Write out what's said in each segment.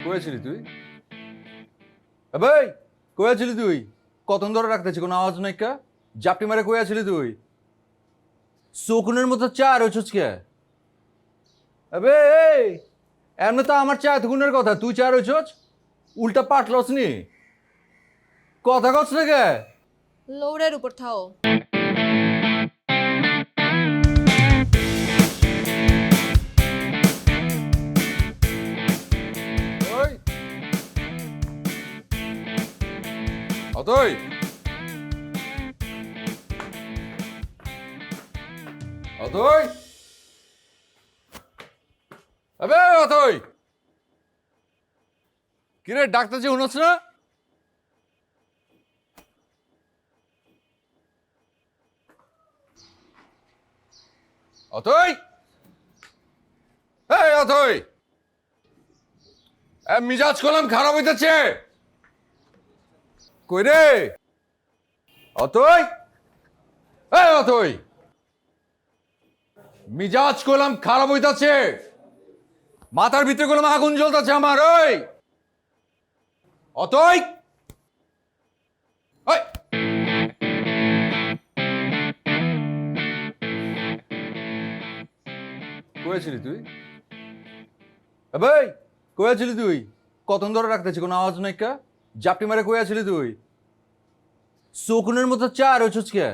কয়েছিলি তুই? ভাই কয়েছিলি তুই? কতক্ষণ ধরে রাখতেছি কোনো আওয়াজ নাই কা? জাপটি মারে কয়েছিলি তুই? শকুনের মতো চা রয়েছিস কে? আবে এই এমনি তো আমার চা এতক্ষণের কথা, তুই চা রয়েছিস উল্টা পাটলস নি কথা কস না কে? লোডের উপর থাও। ওই অতই অতই আবে অতই কিরে ডাক্তার যে শুনছ না? অতই এই অতই মিজাজ কলম খারাপ হইতেছে কই রে অতই এই অতই মিজাজ কলম খারাপ হইতাছে মাথার ভিতরে কলম আগুন জ্বলতেছে আমার ওই অতই ওই কয়েছিলি তুই? ভাই কয়েছিলি তুই? কতক্ষণ ধরে রাখতেছি কোনো আওয়াজ নাই কা? জাপটি মারে কয়েছিলি তুই? শকুনের মতো চা রয়েছিস কে?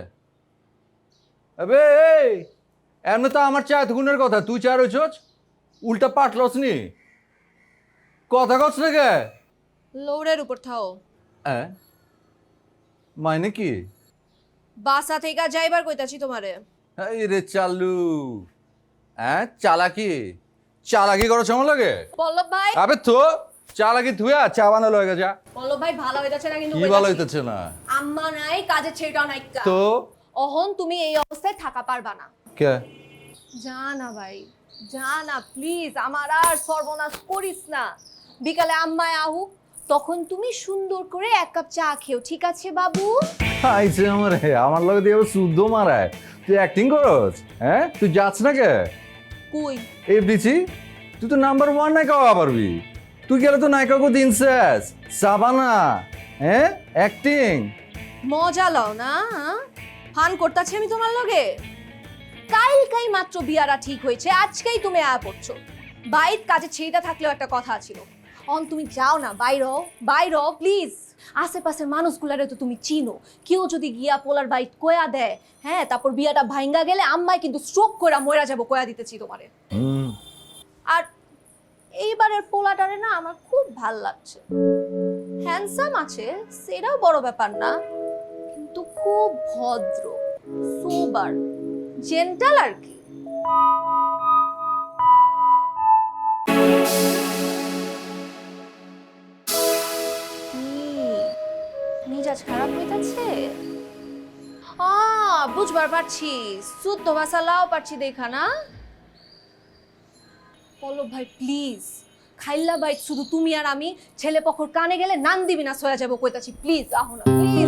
আবে এই এমনি তো আমার চা এতক্ষণের কথা, তুই চা রয়েছিস উল্টা পাটলস নি কথা কস না কে? লোডের উপর থাও। হ্যাঁ মাইনে কি? বাসা থেকে যাইবার কইতাছি তোমারে। এই রে চালু হ্যাঁ চালাকি চালাকি করো সময় লাগে? পল্লব ভাই, আবে তো চালাকি থুয়া চা বানালো হয়ে গেছে। পল্লব ভাই ভালো হইতাছে না কিন্তু কি ভালো হইতেছে না? আম্মা নাই, কাজে ছেড়াও নাই কা। তো অহন তুমি এই অবস্থায় থাকা পারবা না। কে? যা না ভাই, যা না প্লিজ, আমার আর সর্বনাশ করিস না। বিকালে আম্মায় আহুক, তখন তুমি সুন্দর করে এক কাপ চা খেও, ঠিক আছে বাবু? আইছে আমার লগে দিয়ে শুদ্ধ মারায়। তুই অ্যাক্টিং করস? হ্যাঁ তুই যাচ্ছ না কে? কই এফডিসি তুই তো নাম্বার 1 নায়িকা হওয়া পারবি। তুই গেলে তো নায়িকাকে দিন শেষ সাবানা। হ্যাঁ অ্যাক্টিং মজা লও না, ফান করতাছি আমি তোমার লগে। কাই মাত্র বিয়ারা ঠিক হয়েছে, আজকেই তুমি আয়া পড়ছো। বাইর কাজে ছেড়ে থাকলেও একটা কথা ছিল। অন তুমি যাও না, বাইর প্লিজ। আশেপাশের মানুষগুলারে তো তুমি চিনো, কেউ যদি গিয়া পোলার বাইট কয়া দেয়, হ্যাঁ তারপর বিয়াটা ভাঙ্গা গেলে আম্মাই কিন্তু স্ট্রোক করে মরা যাবো, কয়া দিতেছি তোমারে। আর এইবারের পোলাটারে না আমার খুব ভাল লাগছে। হ্যান্ডসাম আছে, সেটাও বড় ব্যাপার না, কিন্তু খুব ভদ্র, সোবার, জেন্টাল আর কি। মিজাজ খারাপ হইতাছে? বুঝবার পারছি, শুদ্ধ ভাষা লাও পারছি দেখা না। পল্লব ভাই প্লিজ, খাইল্লা বাইট শুধু তুমি আর আমি, ছেলে পক্ষর কানে গেলে নান দিবি না, সয়া যাবো কইতাছি, প্লিজ আহো না প্লিজ।